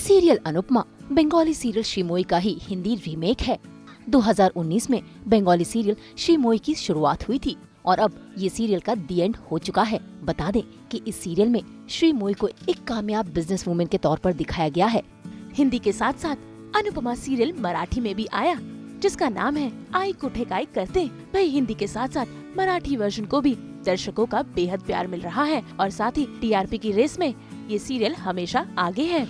Serial Anupama Bengali serial श्रीमोई का ही Hindi remake है। 2019 में बंगाली सीरियल श्रीमोई की शुरुआत हुई थी और अब ये सीरियल का दी एंड हो चुका है। बता दें कि इस सीरियल में श्रीमोई को एक कामयाब बिजनेस वुमेन के तौर पर दिखाया गया है। हिंदी के साथ साथ अनुपमा सीरियल मराठी में भी आया, जिसका नाम है आई कुठे काय करते। भाई हिंदी के साथ साथ मराठी वर्जन को भी दर्शकों का बेहद प्यार मिल रहा है और साथ ही टीआरपी की रेस में ये सीरियल हमेशा आगे है।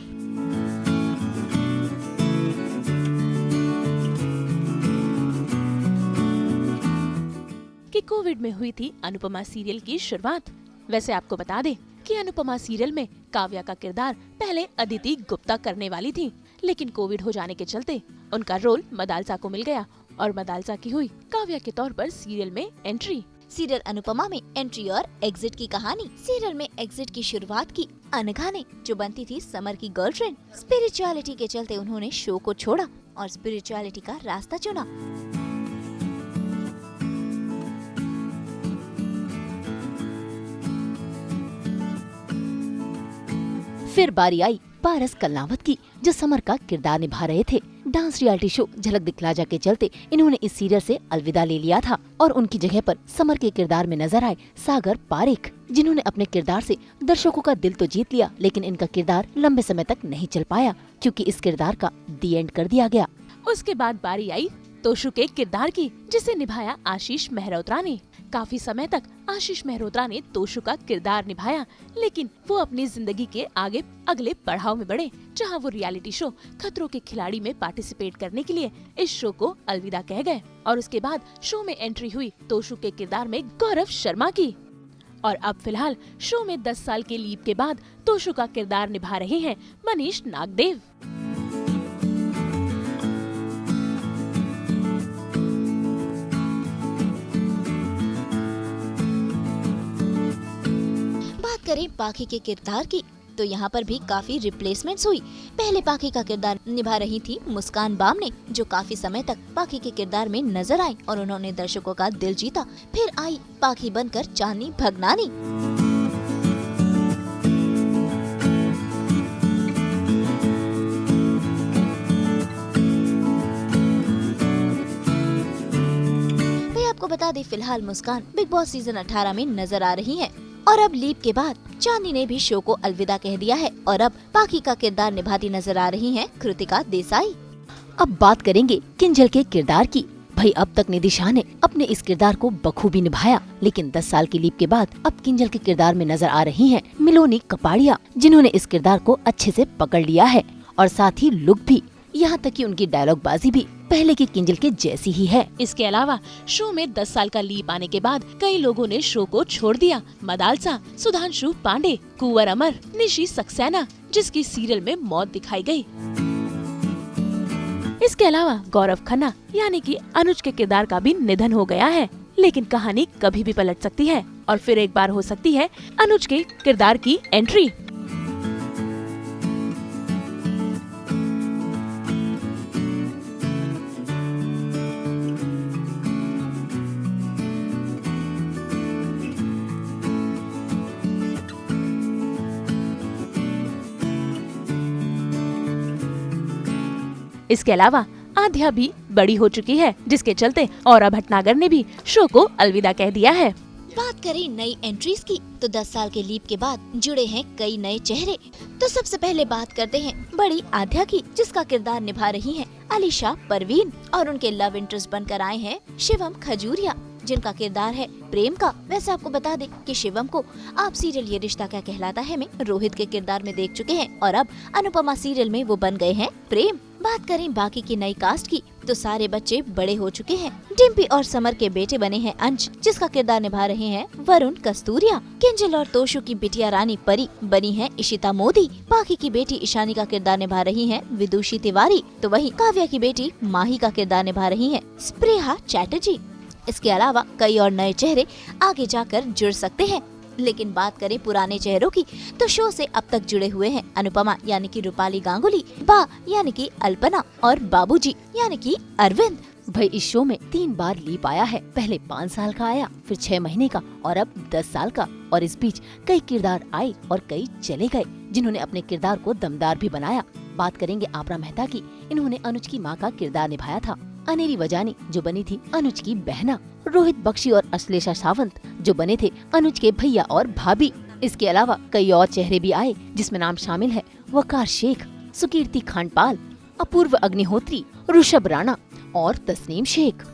कि कोविड में हुई थी अनुपमा सीरियल की शुरुआत। वैसे आपको बता दें कि अनुपमा सीरियल में काव्या का किरदार पहले अदिति गुप्ता करने वाली थी, लेकिन कोविड हो जाने के चलते उनका रोल मदालसा को मिल गया और मदालसा की हुई काव्या के तौर पर सीरियल में एंट्री। सीरियल अनुपमा में एंट्री और एग्जिट की कहानी। सीरियल में एग्जिट की शुरुआत की अनघा ने, जो बनती थी समर की गर्लफ्रेंड। स्पिरिचुअलिटी के चलते उन्होंने शो को छोड़ा और स्पिरिचुअलिटी का रास्ता चुना। फिर बारी आई पारस कलनावत की, जो समर का किरदार निभा रहे थे। डांस रियलिटी शो झलक दिखला जा के चलते इन्होंने इस सीरियल से अलविदा ले लिया था और उनकी जगह पर समर के किरदार में नजर आए सागर पारेख, जिन्होंने अपने किरदार से दर्शकों का दिल तो जीत लिया, लेकिन इनका किरदार लंबे समय तक नहीं चल पाया क्योंकि इस किरदार का दी एंड कर दिया गया। उसके बाद बारी आई तोशु के किरदार की, जिसे निभाया आशीष मेहरोत्रा ने। काफी समय तक आशीष मेहरोत्रा ने तोशु का किरदार निभाया, लेकिन वो अपनी जिंदगी के आगे अगले पड़ाव में बढ़े, जहां वो रियलिटी शो खतरों के खिलाड़ी में पार्टिसिपेट करने के लिए इस शो को अलविदा कह गए और उसके बाद शो में एंट्री हुई तोशु के किरदार में गौरव शर्मा की। और अब फिलहाल शो में 10 साल के लीप के बाद तोशु का किरदार निभा रहे हैं मनीष नागदेव। करें पाखी के किरदार की, तो यहाँ पर भी काफी रिप्लेसमेंट्स हुई। पहले पाखी का किरदार निभा रही थी मुस्कान बामने, जो काफी समय तक पाखी के किरदार में नजर आई और उन्होंने दर्शकों का दिल जीता। फिर आई पाखी बनकर चांदनी भगनानी। आपको बता दें फिलहाल मुस्कान बिग बॉस सीजन 18 में नजर आ रही है और अब लीप के बाद चांदनी ने भी शो को अलविदा कह दिया है और अब पाखी का किरदार निभाती नजर आ रही हैं कृतिका देसाई। अब बात करेंगे किंजल के किरदार की। भाई अब तक निधि शाह ने अपने इस किरदार को बखूबी निभाया, लेकिन 10 साल की लीप के बाद अब किंजल के किरदार में नजर आ रही हैं मिलोनी कपाड़िया, जिन्होंने इस किरदार को अच्छे से पकड़ लिया है और साथ ही लुक भी, यहाँ तक कि उनकी डायलॉग बाजी भी पहले की किंजल के जैसी ही है। इसके अलावा शो में 10 साल का लीप आने के बाद कई लोगों ने शो को छोड़ दिया। मदालसा, सुधांशु पांडे, कुंवर अमर, निशी सक्सेना, जिसकी सीरियल में मौत दिखाई गई। इसके अलावा गौरव खन्ना यानी कि अनुज के किरदार का भी निधन हो गया है, लेकिन कहानी कभी भी पलट सकती है और फिर एक बार हो सकती है अनुज के किरदार की एंट्री। इसके अलावा आध्या भी बड़ी हो चुकी है, जिसके चलते औरा भटनागर ने भी शो को अलविदा कह दिया है। बात करें नई एंट्रीज की, तो 10 साल के लीप के बाद जुड़े हैं कई नए चेहरे। तो सबसे पहले बात करते हैं बड़ी आध्या की, जिसका किरदार निभा रही हैं अलीशा परवीन और उनके लव इंटरेस्ट बनकर आए हैं शिवम खजूरिया, जिनका किरदार है प्रेम का। वैसे आपको बता दें कि शिवम को आप सीरियल ये रिश्ता क्या कहलाता है में रोहित के किरदार में देख चुके हैं और अब अनुपमा सीरियल में वो बन गए हैं प्रेम। बात करें बाकी की नई कास्ट की, तो सारे बच्चे बड़े हो चुके हैं। डिम्पी और समर के बेटे बने हैं अंश, जिसका किरदार निभा रहे हैं वरुण कस्तूरिया। किंजल और तोशु की बिटिया रानी परी बनी है इशिता मोदी। बाकी की बेटी ईशानी का किरदार निभा रही है विदुषी तिवारी, तो वहीं काव्या की बेटी माही का किरदार निभा रही है स्प्रेहा चैटर्जी। इसके अलावा कई और नए चेहरे आगे जाकर जुड़ सकते हैं। लेकिन बात करें पुराने चेहरों की, तो शो से अब तक जुड़े हुए हैं अनुपमा यानी कि रूपाली गांगुली, बा यानी कि अल्पना और बाबूजी यानी कि अरविंद। भाई इस शो में 3 बार लीप आया है। पहले 5 साल का आया, फिर 6 महीने का और अब 10 साल का। और इस बीच कई किरदार आए और कई चले गए, जिन्होंने अपने किरदार को दमदार भी बनाया। बात करेंगे आबरा मेहता की। इन्होंने अनुज की माँ का किरदार निभाया था। अनेरी वजानी जो बनी थी अनुज की बहना, रोहित बख्शी और अश्लेषा सावंत जो बने थे अनुज के भैया और भाभी। इसके अलावा कई और चेहरे भी आए जिसमें नाम शामिल है वकार शेख, सुकीर्ति खांडपाल, अपूर्व अग्निहोत्री, ऋषभ राणा और तस्नीम शेख।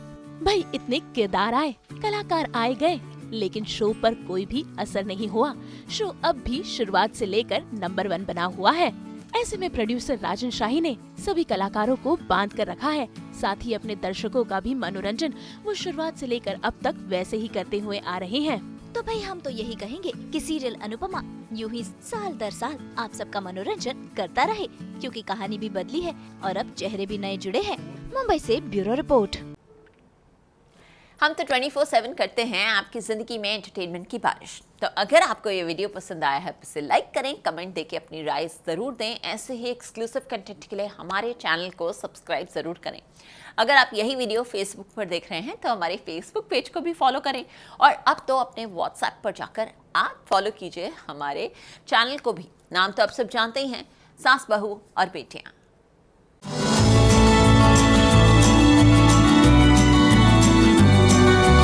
भाई इतने किरदार आए, कलाकार आए गए, लेकिन शो पर कोई भी असर नहीं हुआ। शो अब भी शुरुआत से लेकर नंबर 1 बना हुआ है। ऐसे में प्रोड्यूसर राजन शाही ने सभी कलाकारों को बांध कर रखा है। साथ ही अपने दर्शकों का भी मनोरंजन वो शुरुआत से लेकर अब तक वैसे ही करते हुए आ रहे हैं। तो भाई हम तो यही कहेंगे कि सीरियल अनुपमा यूं ही साल दर साल आप सबका मनोरंजन करता रहे, क्योंकि कहानी भी बदली है और अब चेहरे भी नए जुड़े हैं। मुंबई से ब्यूरो रिपोर्ट। हम तो 24/7 करते हैं आपकी ज़िंदगी में एंटरटेनमेंट की बारिश। तो अगर आपको ये वीडियो पसंद आया है तो इसे लाइक करें, कमेंट देके अपनी राय ज़रूर दें। ऐसे ही एक्सक्लूसिव कंटेंट के लिए हमारे चैनल को सब्सक्राइब ज़रूर करें। अगर आप यही वीडियो फेसबुक पर देख रहे हैं तो हमारे फेसबुक पेज को भी फॉलो करें, और अब तो अपने व्हाट्सएप पर जाकर आप फॉलो कीजिए हमारे चैनल को भी। नाम तो आप सब जानते ही हैं, सास बहू और बेटियाँ।